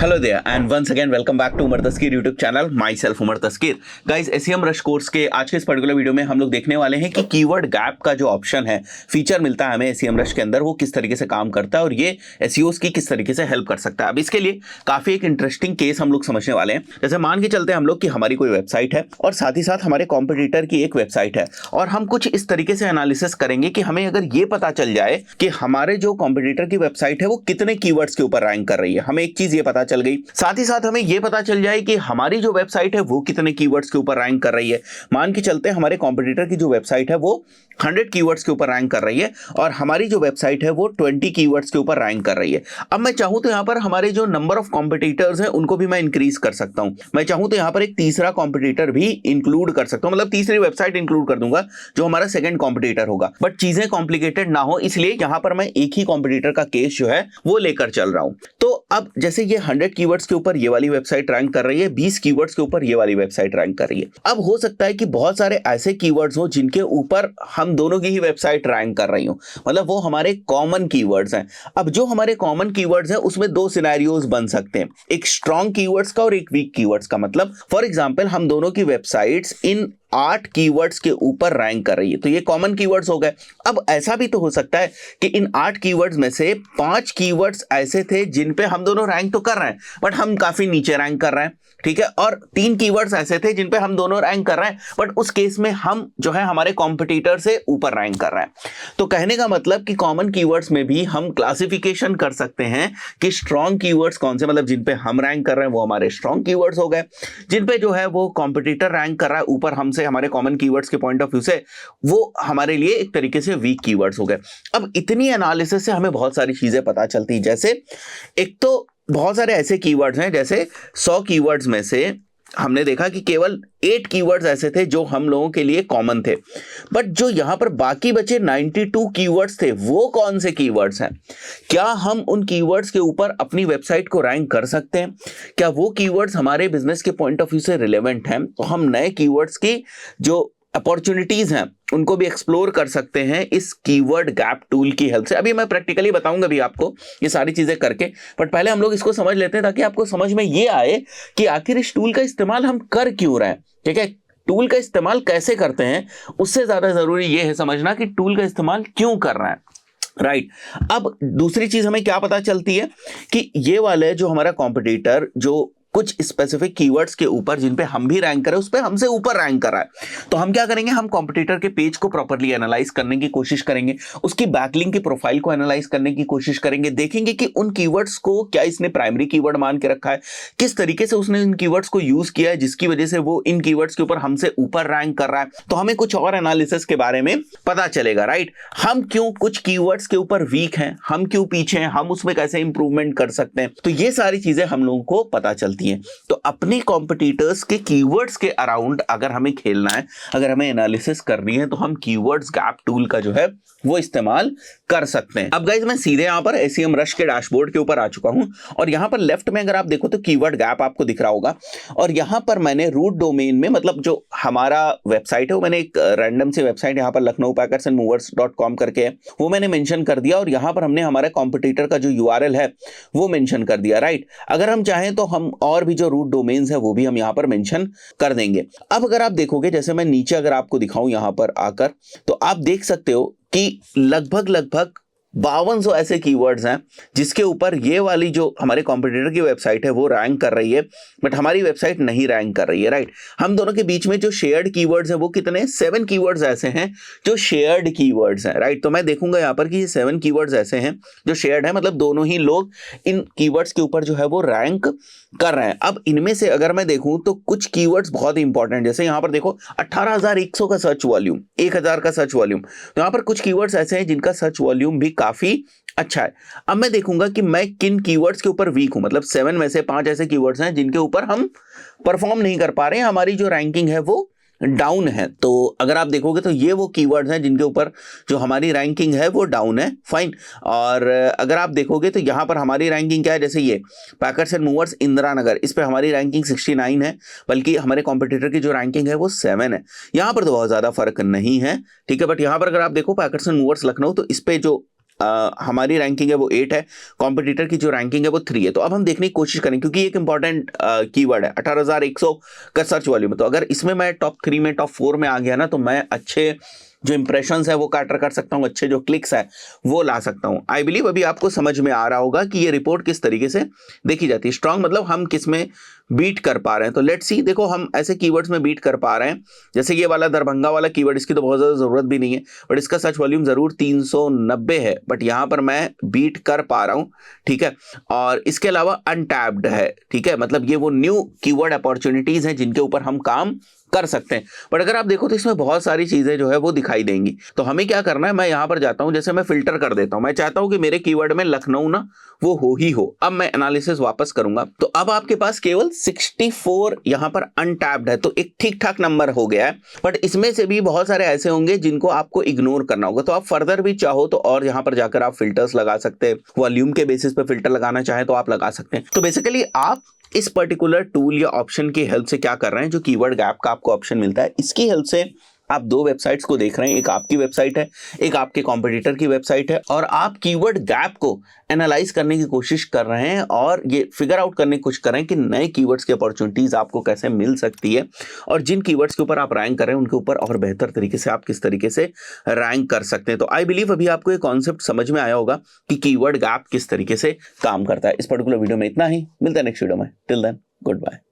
Hello there and once again welcome back to Umar Taskeer YouTube channel myself Umar Taskeer. Guys SEMrush course के आज के इस particular video में हम लोग देखने वाले हैं कि कीवर्ड गैप का जो ऑप्शन है, फीचर मिलता है हमें एसईएम रश के अंदर, वो किस तरीके से काम करता है और ये एसईओस की किस तरीके से हेल्प कर सकता है। अब इसके लिए काफी एक इंटरेस्टिंग केस हम लोग समझने वाले हैं। जैसे मान के चलते हैं हम लोग कि हमारी कोई वेबसाइट है और साथ ही साथ हमारे कॉम्पिटिटर की एक वेबसाइट है और हम कुछ इस तरीके से एनालिसिस करेंगे कि हमें अगर ये पता चल जाए कि हमारे जो कॉम्पिटिटर की वेबसाइट है वो कितने कीवर्ड्स के ऊपर रैंक कर रही है, हमें एक चीज ये पता चल गई, साथ ही साथ हमें यह पता चल जाए कि हमारी जो वेबसाइट है वो कितने कीवर्ड्स के ऊपर रैंक कर रही है। मान के चलते हैं हमारे कॉम्पिटिटर की जो वेबसाइट है वो 100 कीवर्ड्स के ऊपर रैंक कर रही है और हमारी जो वेबसाइट है वो 20 कीवर्ड्स के ऊपर रैंक कर रही है। अब मैं चाहूं तो यहां पर हमारे जो नंबर ऑफ कॉम्पिटिटर्स हैं उनको भी मैं इंक्रीज कर सकता हूं। मैं चाहूं तो यहां पर एक तीसरा कॉम्पिटिटर भी इंक्लूड कर सकता हूं, मतलब तीसरी वेबसाइट इंक्लूड कर दूंगा जो हमारा सेकंड कॉम्पिटिटर होगा। बट चीजें कॉम्प्लिकेटेड ना हो इसलिए यहां पर मैं एक ही कॉम्पिटिटर का केस जो है वो लेकर चल रहा हूं। तो अब जैसे ये 100 कीवर्ड्स के ऊपर ये वाली वेबसाइट रैंक कर रही है, 20 कीवर्ड्स के ऊपर ये वाली वेबसाइट रैंक कर रही है। अब हो सकता है कि बहुत सारे ऐसे कीवर्ड्स हो जिनके ऊपर हम दोनों की ही वेबसाइट रैंक कर रही हो, मतलब वो हमारे कॉमन कीवर्ड्स हैं। अब जो हमारे कॉमन कीवर्ड्स हैं उसमें दो सिनेरियोज बन सकते हैं, एक स्ट्रॉन्ग कीवर्ड्स का और एक वीक कीवर्ड्स का। मतलब फॉर एग्जांपल हम दोनों की वेबसाइट्स इन 8 कीवर्ड्स के ऊपर रैंक कर रही है, तो ये कॉमन कीवर्ड्स हो गए। अब ऐसा भी तो हो सकता है कि इन 8 कीवर्ड्स में से 5 कीवर्ड्स ऐसे थे जिन पे हम दोनों रैंक तो कर रहे हैं बट हम काफी नीचे रैंक कर रहे हैं, ठीक है, और 3 कीवर्ड्स ऐसे थे जिन पे हम दोनों रैंक कर रहे हैं बट उस केस में हम जो है हमारे कॉम्पिटिटर से ऊपर रैंक कर रहे हैं। तो कहने का मतलब कि कॉमन कीवर्ड्स में भी हम क्लासिफिकेशन कर सकते हैं कि स्ट्रॉन्ग कीवर्ड्स कौन से, मतलब जिन पे हम रैंक कर रहे हैं वो हमारे स्ट्रॉन्ग कीवर्ड्स हो गए, जिन पे जो है वो कॉम्पिटिटर रैंक कर रहा है ऊपर हमसे हमारे कॉमन कीवर्ड्स के पॉइंट ऑफ व्यू से, वो हमारे लिए एक तरीके से वीक कीवर्ड्स हो गए। अब इतनी एनालिसिस से हमें बहुत सारी चीजें पता चलती है। जैसे एक तो बहुत सारे ऐसे कीवर्ड्स हैं, जैसे 100 कीवर्ड्स में से हमने देखा कि केवल 8 कीवर्ड्स ऐसे थे जो हम लोगों के लिए कॉमन थे, बट जो यहां पर बाकी बचे 92 कीवर्ड्स थे वो कौन से कीवर्ड्स हैं? क्या हम उन कीवर्ड्स के ऊपर अपनी वेबसाइट को रैंक कर सकते हैं? क्या वो कीवर्ड्स हमारे बिजनेस के पॉइंट ऑफ व्यू से रिलेवेंट हैं? तो हम नए कीवर्ड्स की जो अपॉर्चुनिटीज हैं उनको भी एक्सप्लोर कर सकते हैं इस कीवर्ड गैप टूल की हेल्प से। अभी मैं प्रैक्टिकली बताऊंगा भी आपको ये सारी चीजें करके, बट पहले हम लोग इसको समझ लेते हैं ताकि आपको समझ में ये आए कि आखिर इस टूल का इस्तेमाल हम कर क्यों रहे हैं। ठीक है, टूल का इस्तेमाल कैसे करते हैं उससे ज्यादा जरूरी ये है समझना कि टूल का इस्तेमाल क्यों कर रहे हैं। राइट, अब दूसरी चीज हमें क्या पता चलती है कि ये वाले जो हमारा कॉम्पिटिटर जो कुछ स्पेसिफिक कीवर्ड्स के ऊपर जिन पे हम भी रैंक करें उस पे हमसे ऊपर रैंक कर रहा है, तो हम क्या करेंगे, हम कॉम्पिटिटर के पेज को प्रॉपर्ली एनालाइज करने की कोशिश करेंगे, उसकी बैकलिंक की प्रोफाइल को एनालाइज करने की कोशिश करेंगे, देखेंगे कि उन कीवर्ड्स को क्या इसने प्राइमरी कीवर्ड मान के रखा है, किस तरीके से उसने इन कीवर्ड्स को यूज किया है जिसकी वजह से वो इन कीवर्ड्स के ऊपर हमसे ऊपर रैंक कर रहा है। तो हमें कुछ और एनालिसिस के बारे में पता चलेगा। राइट, हम क्यों कुछ कीवर्ड्स के ऊपर वीक हैं, हम क्यों पीछे हैं, हम उसमें कैसे इंप्रूवमेंट कर सकते हैं, तो ये सारी चीजें हम लोगों को पता चलती हैं। तो अपने कॉम्पिटिटर्स के कीवर्ड्स के अराउंड अगर हमें खेलना है, अगर हमें एनालिसिस करनी है, तो हम कीवर्ड्स गैप टूल का जो है वो इस्तेमाल कर सकते हैं। अब गाइस मैं सीधे यहां पर एसईएम रश के डैशबोर्ड के ऊपर आ चुका हूं और यहां पर लेफ्ट में अगर आप देखो तो कीवर्ड गैप आपको दिख रहा होगा और यहां पर मैंने रूट डोमेन में, मतलब जो हमारा वेबसाइट है वो मैंने एक रैंडम सी वेबसाइट यहां पर lucknowpackersandmovers.com करके है वो मैंने मेंशन कर दिया और यहां पर हमने हमारे कॉम्पिटिटर का जो यूआरएल है वो मेंशन कर दिया। राइट, अगर हम चाहें तो हम और भी जो रूट डोमेन्स है वो भी हम यहां पर मेंशन कर देंगे। अब अगर आप देखोगे, जैसे मैं नीचे अगर आपको दिखाऊं यहां पर आकर, तो आप देख सकते हो कि लगभग 5200 ऐसे कीवर्ड्स हैं जिसके ऊपर ये वाली जो हमारे कॉम्पिटिटर की वेबसाइट है वो रैंक कर रही है बट हमारी वेबसाइट नहीं रैंक कर रही है। राइट, हम दोनों के बीच में जो शेयर्ड कीवर्ड्स हैं वो कितने, 7 कीवर्ड्स ऐसे हैं जो शेयर्ड कीवर्ड्स हैं। राइट, तो मैं देखूंगा यहाँ पर कि ये 7 कीवर्ड्स ऐसे हैं जो शेयर्ड है, मतलब दोनों ही लोग इन कीवर्ड्स के ऊपर जो है वो रैंक कर रहे हैं। अब इनमें से अगर मैं देखूं तो कुछ कीवर्ड्स बहुत इंपॉर्टेंट, जैसे यहाँ पर देखो 18100 का सर्च वॉल्यूम, 1000 का सर्च वॉल्यूम, तो यहाँ पर कुछ कीवर्ड्स ऐसे हैं जिनका सर्च वॉल्यूम भी काफी अच्छा है। अब मैं देखूंगा कि मैं किन कीवर्ड्स के ऊपर वीक हूं, मतलब 7 में से 5 ऐसे कीवर्ड्स हैं जिनके ऊपर हम परफॉर्म नहीं कर पा रहे हैं, हमारी जो रैंकिंग है वो डाउन है। तो अगर आप देखोगे तो ये वो कीवर्ड्स हैं जिनके ऊपर जो हमारी रैंकिंग है वो डाउन है। फाइन, और अगर आप देखोगे तो यहाँ पर हमारी रैंकिंग क्या है, जैसे ये packers and movers Indira Nagar, इस पर हमारी रैंकिंग 69 है, बल्कि हमारे कॉम्पिटिटर की जो रैंकिंग है वो 7 है। यहाँ पर तो बहुत ज़्यादा फर्क नहीं है, ठीक है, बट यहाँ पर अगर आप देखो पैकर्स एंड मूवर्स लखनऊ, तो इस पर जो हमारी रैंकिंग है वो 8 है, कॉम्पिटिटर की जो रैंकिंग है वो 3 है। तो अब हम देखने की कोशिश करें, क्योंकि एक इंपॉर्टेंट कीवर्ड है 18,100 का सर्च वॉल्यूम। तो अगर इसमें मैं टॉप 3 में टॉप 4 में आ गया ना, तो मैं अच्छे जो इंप्रेशंस है वो कैटर कर सकता हूँ, अच्छे जो क्लिक्स है वो ला सकता हूँ। आई बिलीव अभी आपको समझ में आ रहा होगा कि ये रिपोर्ट किस तरीके से देखी जाती है। स्ट्रांग मतलब हम किस में बीट कर पा रहे हैं। तो लेट्स सी, देखो हम ऐसे कीवर्ड्स में बीट कर पा रहे हैं, जैसे ये वाला दरभंगा वाला कीवर्ड, इसकी तो बहुत ज्यादा जरूरत भी नहीं है, बट इसका सर्च वॉल्यूम जरूर 390 है, बट यहां पर मैं बीट कर पा रहा हूं, ठीक है। और इसके अलावा अनटैप्ड है, ठीक है, मतलब ये वो न्यू कीवर्ड अपॉर्चुनिटीज हैं जिनके ऊपर हम काम कर सकते हैं। बट अगर आप देखो तो इसमें बहुत सारी चीजें जो है वो दिखाई देंगी। तो हमें क्या करना है, मैं यहां पर जाता हूं, जैसे मैं फिल्टर कर देता हूं, मैं चाहता हूं कि मेरे कीवर्ड में लखनऊ ना वो हो ही हो। अब मैं एनालिसिस वापस करूंगा, तो अब आपके पास केवल 64 यहां पर अनटैप्ड है, तो एक ठीक ठाक नंबर हो गया है। बट इसमें से भी बहुत सारे ऐसे होंगे जिनको आपको इग्नोर करना होगा। तो आप फर्दर भी चाहो तो और यहां पर जाकर आप फिल्टर्स लगा सकते हैं, वॉल्यूम के बेसिस पे फिल्टर लगाना चाहे तो आप लगा सकते हैं। तो बेसिकली आप इस पर्टिकुलर टूल या ऑप्शन की हेल्प से क्या कर रहे हैं, जो कीवर्ड गैप का आपको ऑप्शन मिलता है, इसकी हेल्प से आप दो वेबसाइट्स को देख रहे हैं, एक आपकी वेबसाइट है, एक आपके कॉम्पिटिटर की वेबसाइट है, और आप कीवर्ड गैप को एनालाइज करने की कोशिश कर रहे हैं और ये फिगर आउट करने की कोशिश कर रहे हैं कि नए कीवर्ड्स की अपॉर्चुनिटीज आपको कैसे मिल सकती है, और जिन कीवर्ड्स के ऊपर आप रैंक कर रहे हैं उनके ऊपर और बेहतर तरीके से आप किस तरीके से रैंक कर सकते हैं। तो आई बिलीव अभी आपको ये कॉन्सेप्ट समझ में आया होगा कि कीवर्ड गैप किस तरीके से काम करता है। इस पर्टिकुलर वीडियो में इतना ही, मिलता है नेक्स्ट वीडियो में। Till then, good bye.